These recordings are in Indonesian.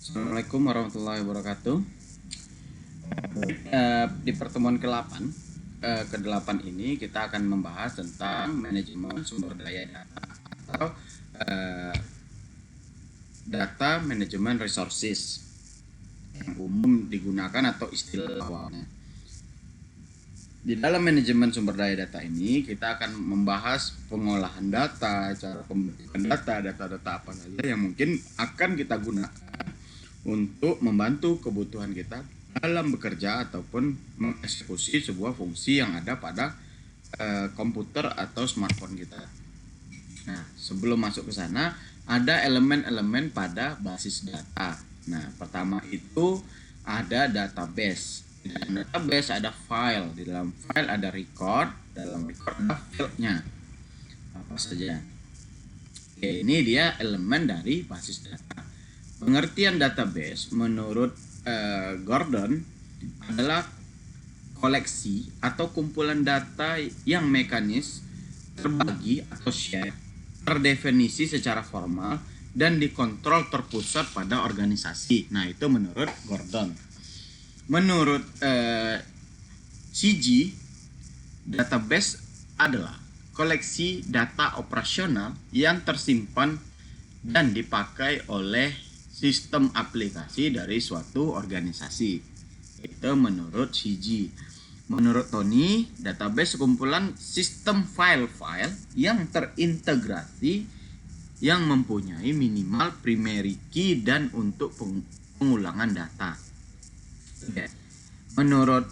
Assalamualaikum warahmatullahi wabarakatuh. Di pertemuan ke-8 ini kita akan membahas tentang manajemen sumber daya data atau eh, data management resources yang umum digunakan atau istilah awalnya. Di dalam manajemen sumber daya data ini kita akan membahas pengolahan data, cara pembentukan data apa saja yang mungkin akan kita gunakan untuk membantu kebutuhan kita dalam bekerja ataupun mengeksekusi sebuah fungsi yang ada pada komputer atau smartphone kita. Nah, sebelum masuk ke sana, ada elemen-elemen pada basis data. Nah, pertama itu ada database. Di dalam database ada file, di dalam file ada record, dalam record ada field-nya. Apa saja. Oke, ini dia elemen dari basis data. Pengertian database menurut Gordon adalah koleksi atau kumpulan data yang mekanis, terbagi atau share, terdefinisi secara formal, dan dikontrol terpusat pada organisasi. Nah, itu menurut Gordon. Menurut CG, database adalah koleksi data operasional yang tersimpan dan dipakai oleh sistem aplikasi dari suatu organisasi. Itu menurut CG. Menurut Tony, database kumpulan sistem file-file yang terintegrasi yang mempunyai minimal primary key dan untuk pengulangan data. Menurut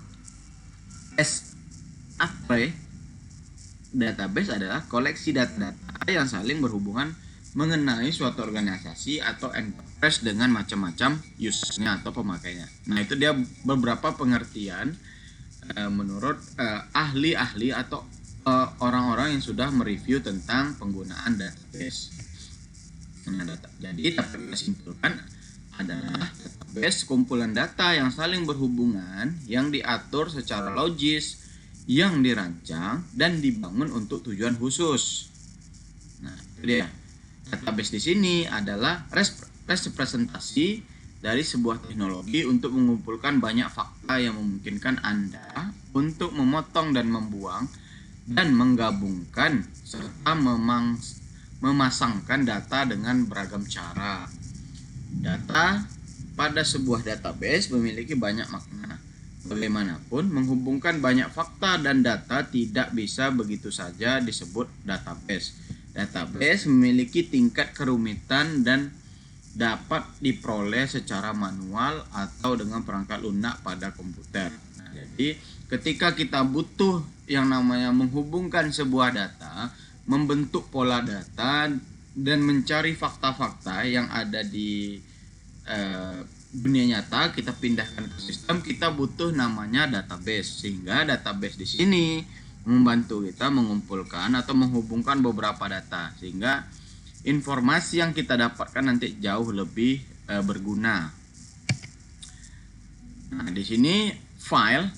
SAP, database adalah koleksi data-data yang saling berhubungan mengenai suatu organisasi atau enterprise dengan macam-macam use-nya atau pemakainya. Nah, itu dia beberapa pengertian menurut ahli-ahli atau orang-orang yang sudah mereview tentang penggunaan database. Nah, jadi dapat kita simpulkan adalah database kumpulan data yang saling berhubungan, yang diatur secara logis, yang dirancang dan dibangun untuk tujuan khusus. Nah, itu dia. Database di sini adalah representasi dari sebuah teknologi untuk mengumpulkan banyak fakta yang memungkinkan Anda untuk memotong dan membuang dan menggabungkan serta memasangkan data dengan beragam cara. Data pada sebuah database memiliki banyak makna. Bagaimanapun, menghubungkan banyak fakta dan data tidak bisa begitu saja disebut database. Database memiliki tingkat kerumitan dan dapat diperoleh secara manual atau dengan perangkat lunak pada komputer. Nah, jadi ketika kita butuh yang namanya menghubungkan sebuah data, membentuk pola data, dan mencari fakta-fakta yang ada di dunia nyata, kita pindahkan ke sistem, kita butuh namanya database. Sehingga database di sini membantu kita mengumpulkan atau menghubungkan beberapa data sehingga informasi yang kita dapatkan nanti jauh lebih berguna. Nah, di sini file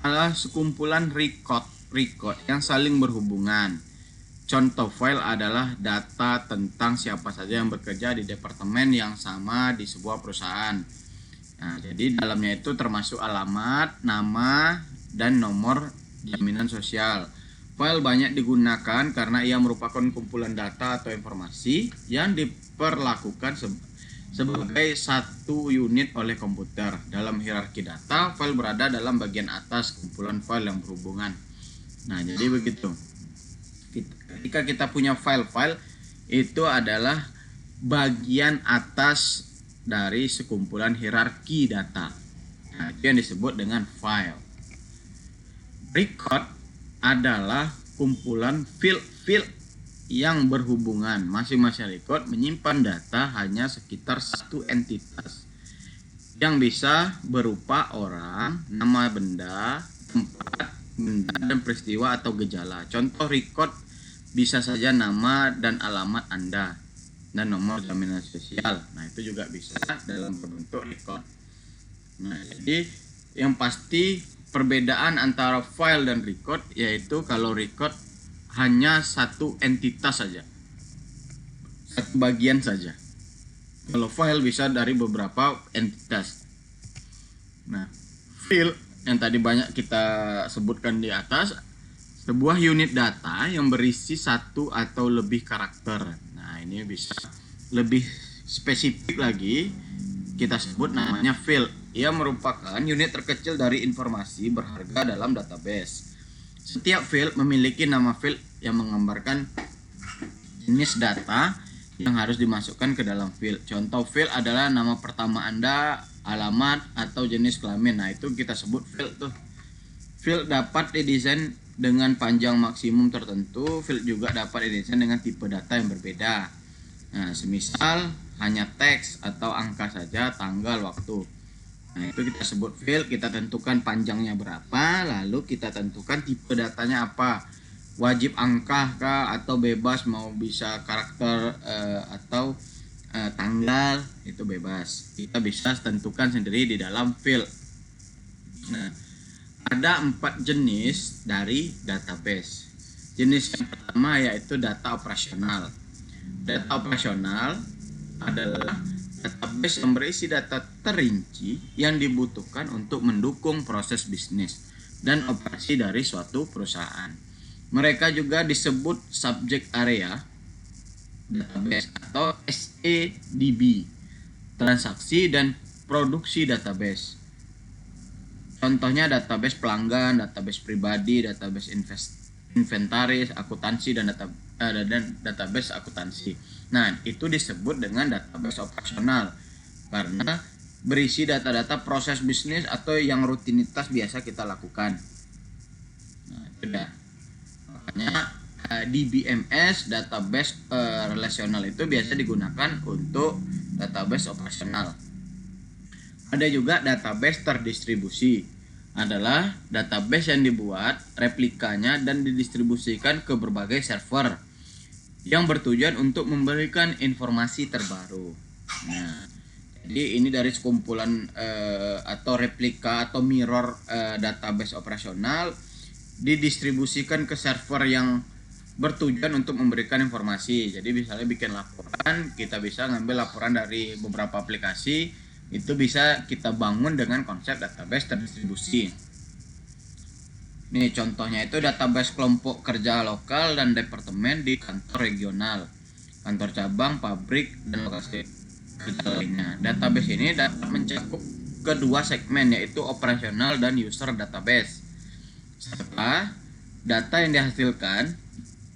adalah sekumpulan record yang saling berhubungan. Contoh file adalah data tentang siapa saja yang bekerja di departemen yang sama di sebuah perusahaan. Nah, jadi dalamnya itu termasuk alamat, nama, dan nomor jaminan sosial. File banyak digunakan karena ia merupakan kumpulan data atau informasi yang diperlakukan sebagai satu unit oleh komputer. Dalam hierarki data, file berada dalam bagian atas kumpulan file yang berhubungan. Nah, jadi begitu. Ketika kita punya file-file, itu adalah bagian atas dari sekumpulan hierarki data. Nah, itu yang disebut dengan file. Record adalah kumpulan field yang berhubungan. Masing-masing record menyimpan data hanya sekitar satu entitas yang bisa berupa orang, nama benda, tempat, benda, dan peristiwa atau gejala. Contoh record bisa saja nama dan alamat Anda dan nomor jaminan sosial. Nah, itu juga bisa dalam bentuk record. Nah, jadi yang pasti perbedaan antara file dan record yaitu kalau record hanya satu entitas saja, satu bagian saja. Kalau file bisa dari beberapa entitas. Nah, file yang tadi banyak kita sebutkan di atas, sebuah unit data yang berisi satu atau lebih karakter. Nah, ini bisa lebih spesifik lagi, kita sebut namanya field. Ia merupakan unit terkecil dari informasi berharga dalam database. Setiap field memiliki nama field yang menggambarkan jenis data yang harus dimasukkan ke dalam field. Contoh field adalah nama pertama Anda, alamat, atau jenis kelamin. Nah, itu kita sebut field tuh. Field dapat didesain dengan panjang maksimum tertentu. Field juga dapat didesain dengan tipe data yang berbeda. Nah, semisal hanya teks atau angka saja, tanggal, waktu. Nah, itu kita sebut field. Kita tentukan panjangnya berapa, lalu kita tentukan tipe datanya apa. Wajib angka kah atau bebas, mau bisa karakter atau tanggal, itu bebas. Kita bisa tentukan sendiri di dalam field. Nah, ada 4 jenis dari database. Jenis yang pertama yaitu data operasional. Data operasional adalah database yang berisi data terinci yang dibutuhkan untuk mendukung proses bisnis dan operasi dari suatu perusahaan. Mereka juga disebut subject area database atau SADB, transaksi dan produksi database. Contohnya database pelanggan, database pribadi, database inventaris, akuntansi, dan database akuntansi. Nah, itu disebut dengan database operasional karena berisi data-data proses bisnis atau yang rutinitas biasa kita lakukan. Nah, itu dah. Makanya DBMS, database relasional, itu biasa digunakan untuk database operasional. Ada juga database terdistribusi, adalah database yang dibuat replikanya dan didistribusikan ke berbagai server yang bertujuan untuk memberikan informasi terbaru. Nah, jadi ini dari sekumpulan atau replika atau mirror database operasional didistribusikan ke server yang bertujuan untuk memberikan informasi. Jadi misalnya bikin laporan, kita bisa ngambil laporan dari beberapa aplikasi, itu bisa kita bangun dengan konsep database terdistribusi. Nih contohnya itu database kelompok kerja lokal dan departemen di kantor regional, kantor cabang, pabrik, dan lokasi lainnya. Database ini dapat mencakup kedua segmen, yaitu operasional dan user database, serta data yang dihasilkan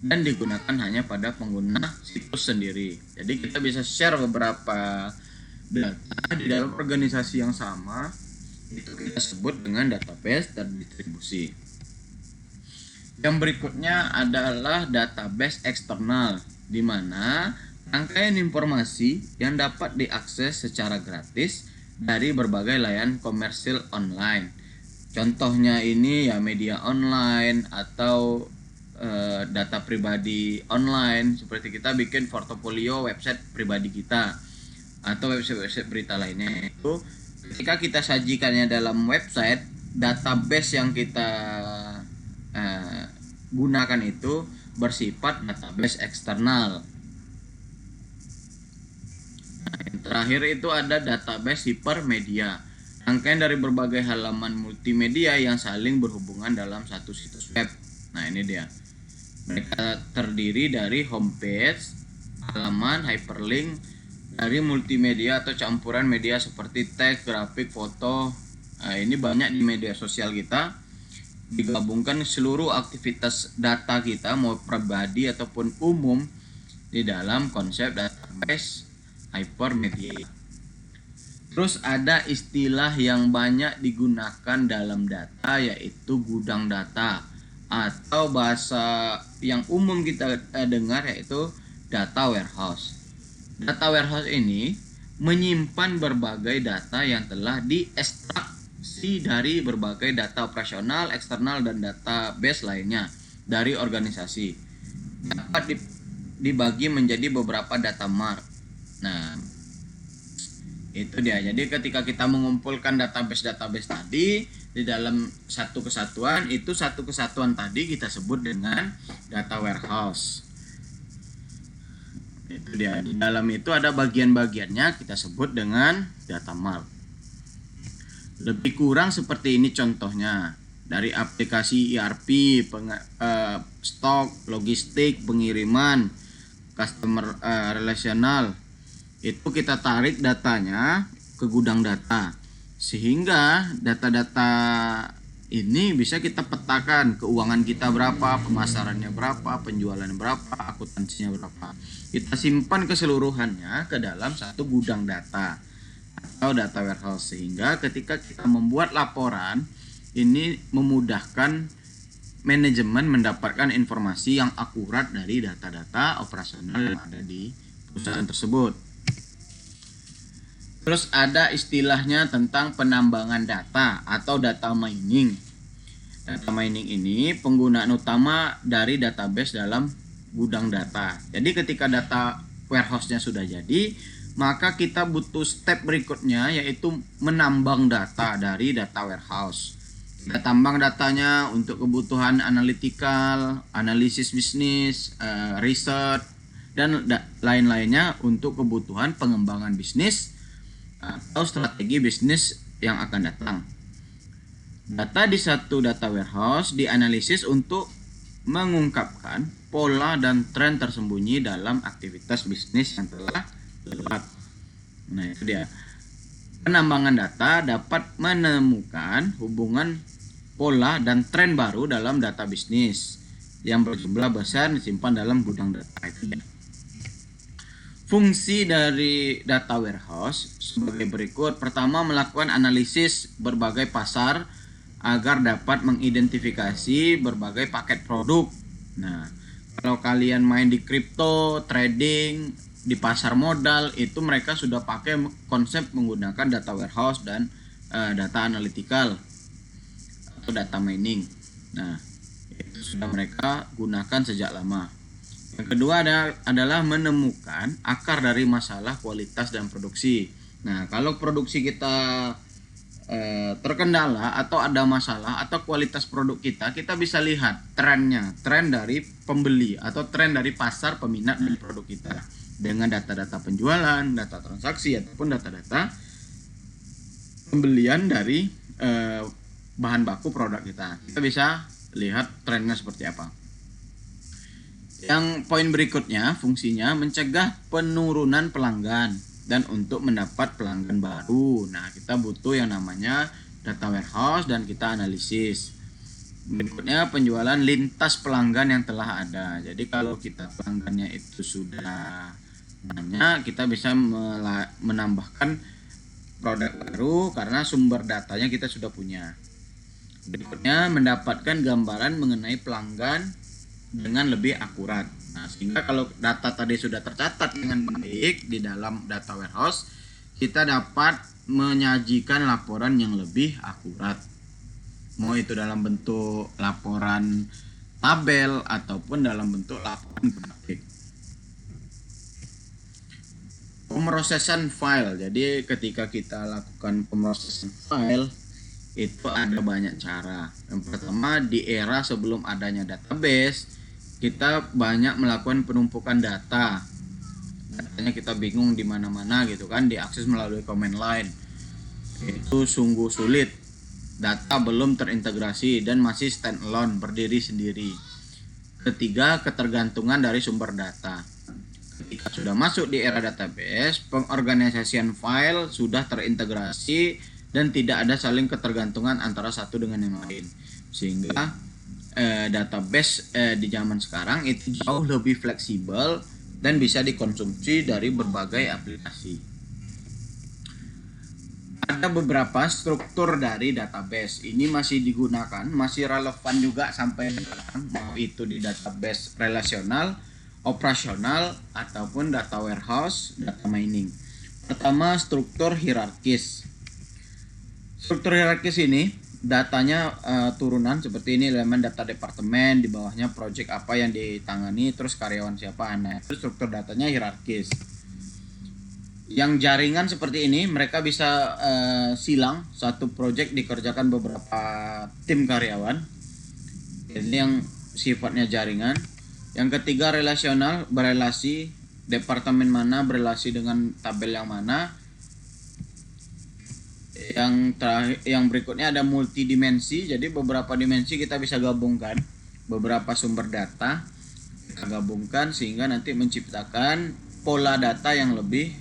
dan digunakan hanya pada pengguna situs sendiri. Jadi kita bisa share beberapa data di dalam organisasi yang sama, itu kita sebut dengan database terdistribusi. Yang berikutnya adalah database eksternal, di mana rangkaian informasi yang dapat diakses secara gratis dari berbagai layanan komersil online. Contohnya ini ya media online atau data pribadi online, seperti kita bikin portofolio website pribadi kita atau website berita lainnya. Itu ketika kita sajikannya dalam website, database yang kita gunakan itu bersifat database eksternal. Nah, yang terakhir itu ada database hipermedia, rangkaian dari berbagai halaman multimedia yang saling berhubungan dalam satu situs web. Nah, ini dia. Mereka terdiri dari homepage, halaman, hyperlink, dari multimedia atau campuran media seperti teks, grafik, foto. Nah, ini banyak di media sosial kita. Digabungkan seluruh aktivitas data kita, mau pribadi ataupun umum, di dalam konsep database hypermedia. Terus ada istilah yang banyak digunakan dalam data, yaitu gudang data, atau bahasa yang umum kita dengar yaitu data warehouse. Data warehouse ini menyimpan berbagai data yang telah diekstraksi dari berbagai data operasional, eksternal, dan database lainnya dari organisasi. Dapat dibagi menjadi beberapa data mart. Nah, itu dia. Jadi ketika kita mengumpulkan database tadi di dalam satu kesatuan, itu satu kesatuan tadi kita sebut dengan data warehouse. Itu dia. Di dalam itu ada bagian-bagiannya, kita sebut dengan data mart. Lebih kurang seperti ini contohnya. Dari aplikasi ERP, stok, logistik, pengiriman, customer relasional, itu kita tarik datanya ke gudang data, sehingga data-data ini bisa kita petakan keuangan kita berapa, pemasarannya berapa, penjualan berapa, akuntansinya berapa. Kita simpan keseluruhannya ke dalam satu gudang data atau data warehouse, sehingga ketika kita membuat laporan ini memudahkan manajemen mendapatkan informasi yang akurat dari data-data operasional yang ada di perusahaan tersebut. Terus ada istilahnya tentang penambangan data atau data mining. Data mining ini penggunaan utama dari database dalam gudang data. Jadi ketika data warehouse-nya sudah jadi, maka kita butuh step berikutnya, yaitu menambang data dari data warehouse. Kita tambang datanya untuk kebutuhan analytical, analisis bisnis, research, dan lain-lainnya untuk kebutuhan pengembangan bisnis atau strategi bisnis yang akan datang. Data di satu data warehouse dianalisis untuk mengungkapkan pola dan tren tersembunyi dalam aktivitas bisnis yang telah lewat. Nah, itu dia. Penambangan data dapat menemukan hubungan pola dan tren baru dalam data bisnis yang berjumlah besar disimpan dalam gudang data. Fungsi dari data warehouse sebagai berikut. Pertama, melakukan analisis berbagai pasar agar dapat mengidentifikasi berbagai paket produk. Nah, kalau kalian main di crypto, trading, di pasar modal, itu mereka sudah pakai konsep menggunakan data warehouse dan data analytical atau data mining. Nah, itu sudah mereka gunakan sejak lama. Yang kedua adalah menemukan akar dari masalah kualitas dan produksi. Nah, kalau produksi kita terkendala atau ada masalah atau kualitas produk kita bisa lihat trennya, tren dari pembeli atau tren dari pasar peminat dari produk kita dengan data-data penjualan, data transaksi ataupun data-data pembelian dari bahan baku produk kita. Kita bisa lihat trennya seperti apa. Yang poin berikutnya, fungsinya mencegah penurunan pelanggan dan untuk mendapat pelanggan baru. Nah, kita butuh yang namanya data warehouse dan kita analisis. Berikutnya, penjualan lintas pelanggan yang telah ada. Jadi kalau kita pelanggannya itu sudah banyak, kita bisa menambahkan produk baru karena sumber datanya kita sudah punya. Berikutnya, mendapatkan gambaran mengenai pelanggan dengan lebih akurat. Nah, sehingga kalau data tadi sudah tercatat dengan baik di dalam data warehouse, kita dapat menyajikan laporan yang lebih akurat. Mau itu dalam bentuk laporan tabel ataupun dalam bentuk laporan grafik. Pemrosesan file. Jadi ketika kita lakukan pemrosesan file, itu ada banyak cara. Yang pertama, di era sebelum adanya database, kita banyak melakukan penumpukan data. Datanya kita bingung di mana-mana gitu kan, diakses melalui command line. Itu sungguh sulit. Data belum terintegrasi dan masih standalone, berdiri sendiri. Ketiga, ketergantungan dari sumber data. Ketika sudah masuk di era database, pengorganisasian file sudah terintegrasi dan tidak ada saling ketergantungan antara satu dengan yang lain, sehingga database di zaman sekarang itu jauh lebih fleksibel dan bisa dikonsumsi dari berbagai aplikasi. Ada beberapa struktur dari database ini masih digunakan, masih relevan juga sampai sekarang, mau itu di database relasional, operasional ataupun data warehouse, data mining. Pertama, struktur hierarkis. Struktur hierarkis ini datanya turunan seperti ini, elemen data departemen, di bawahnya project apa yang ditangani, terus karyawan siapa. Nah, itu struktur datanya hierarkis. Yang jaringan seperti ini, mereka bisa silang, satu project dikerjakan beberapa tim karyawan. Ini yang sifatnya jaringan. Yang ketiga, relasional, berelasi departemen mana berelasi dengan tabel yang mana. Yang terakhir, yang berikutnya ada multidimensi. Jadi beberapa dimensi kita bisa gabungkan, beberapa sumber data kita gabungkan sehingga nanti menciptakan pola data yang lebih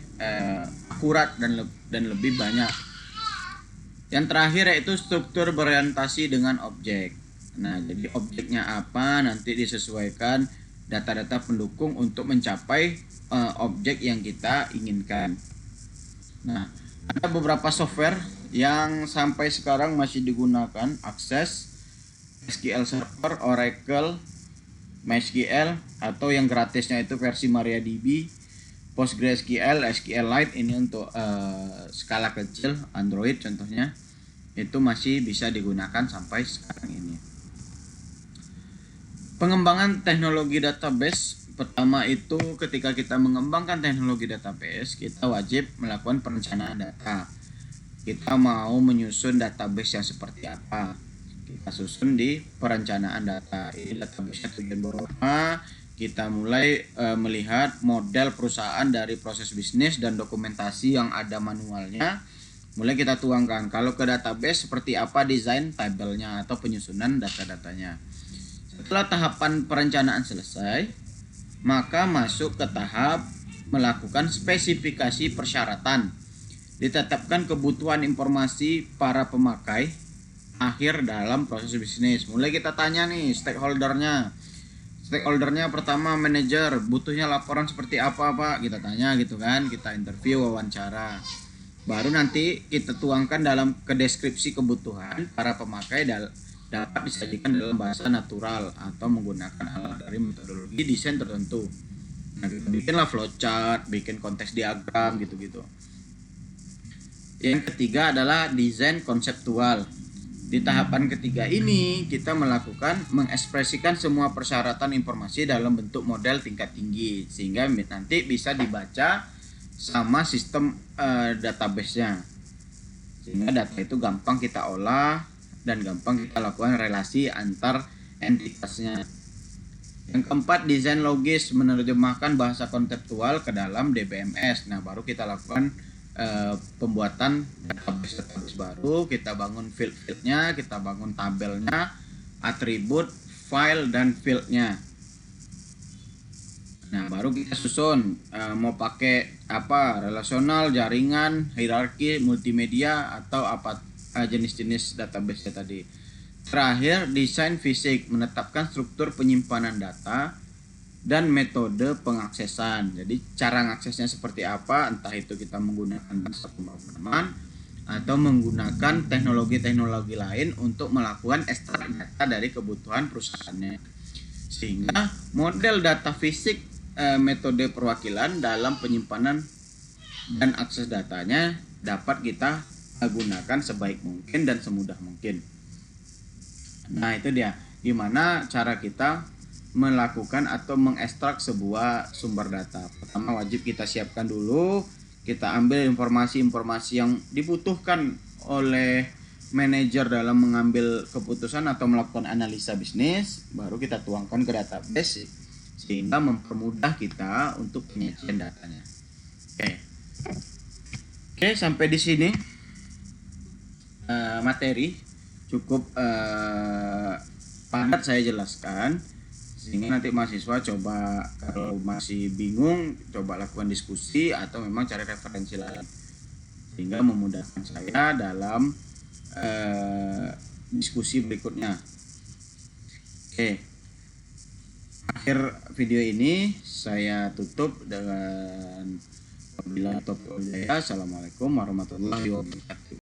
akurat dan lebih banyak. Yang terakhir yaitu struktur berorientasi dengan objek. Nah, jadi objeknya apa nanti disesuaikan data-data pendukung untuk mencapai objek yang kita inginkan. Nah, ada beberapa software yang sampai sekarang masih digunakan, Access, SQL Server, Oracle, MySQL, atau yang gratisnya itu versi MariaDB, PostgreSQL, SQLite ini untuk skala kecil, Android contohnya, itu masih bisa digunakan sampai sekarang ini. Pengembangan teknologi database, pertama itu ketika kita mengembangkan teknologi database, kita wajib melakukan perencanaan data. Kita mau menyusun database yang seperti apa, kita susun di perencanaan data. Ini database-nya tujuan berapa, kita mulai melihat model perusahaan dari proses bisnis dan dokumentasi yang ada manualnya, mulai kita tuangkan. Kalau ke database seperti apa desain tabelnya atau penyusunan data-datanya. Setelah tahapan perencanaan selesai, maka masuk ke tahap melakukan spesifikasi persyaratan. Ditetapkan kebutuhan informasi para pemakai akhir dalam proses bisnis. Mulai kita tanya nih stakeholdernya. Stakeholdernya pertama manajer, butuhnya laporan seperti apa Pak? Kita tanya gitu kan, kita interview, wawancara. Baru nanti kita tuangkan dalam ke deskripsi kebutuhan para pemakai dapat disajikan dalam bahasa natural atau menggunakan alat dari metodologi desain tertentu. Nah, kita bikinlah flowchart, bikin konteks diagram gitu-gitu. Yang ketiga adalah desain konseptual. Di tahapan ketiga ini kita melakukan mengekspresikan semua persyaratan informasi dalam bentuk model tingkat tinggi sehingga nanti bisa dibaca sama sistem database-nya. Sehingga data itu gampang kita olah dan gampang kita lakukan relasi antar entitasnya. Yang keempat, desain logis, menerjemahkan bahasa konseptual ke dalam DBMS. Nah, baru kita lakukan pembuatan database baru, kita bangun field-fieldnya, kita bangun tabelnya, atribut, file, dan fieldnya. Nah, baru kita susun mau pakai apa, relasional, jaringan, hierarki, multimedia, atau apa jenis-jenis database tadi. Terakhir, desain fisik, menetapkan struktur penyimpanan data dan metode pengaksesan. Jadi cara mengaksesnya seperti apa, entah itu kita menggunakan bahasa pemrograman atau menggunakan teknologi-teknologi lain untuk melakukan ekstrak data dari kebutuhan perusahaannya. Sehingga model data fisik, metode perwakilan dalam penyimpanan dan akses datanya dapat kita gunakan sebaik mungkin dan semudah mungkin. Nah, itu dia gimana cara kita melakukan atau mengekstrak sebuah sumber data. Pertama, wajib kita siapkan dulu, kita ambil informasi-informasi yang dibutuhkan oleh manajer dalam mengambil keputusan atau melakukan analisa bisnis, baru kita tuangkan ke database sehingga mempermudah kita untuk penyajian datanya. Oke, sampai di sini materi cukup padat saya jelaskan, sehingga nanti mahasiswa coba kalau masih bingung coba lakukan diskusi atau memang cari referensi lain sehingga memudahkan saya dalam diskusi berikutnya. Oke, akhir video ini saya tutup dengan wabillahi taufiq wal hidayah. Assalamualaikum warahmatullahi wabarakatuh.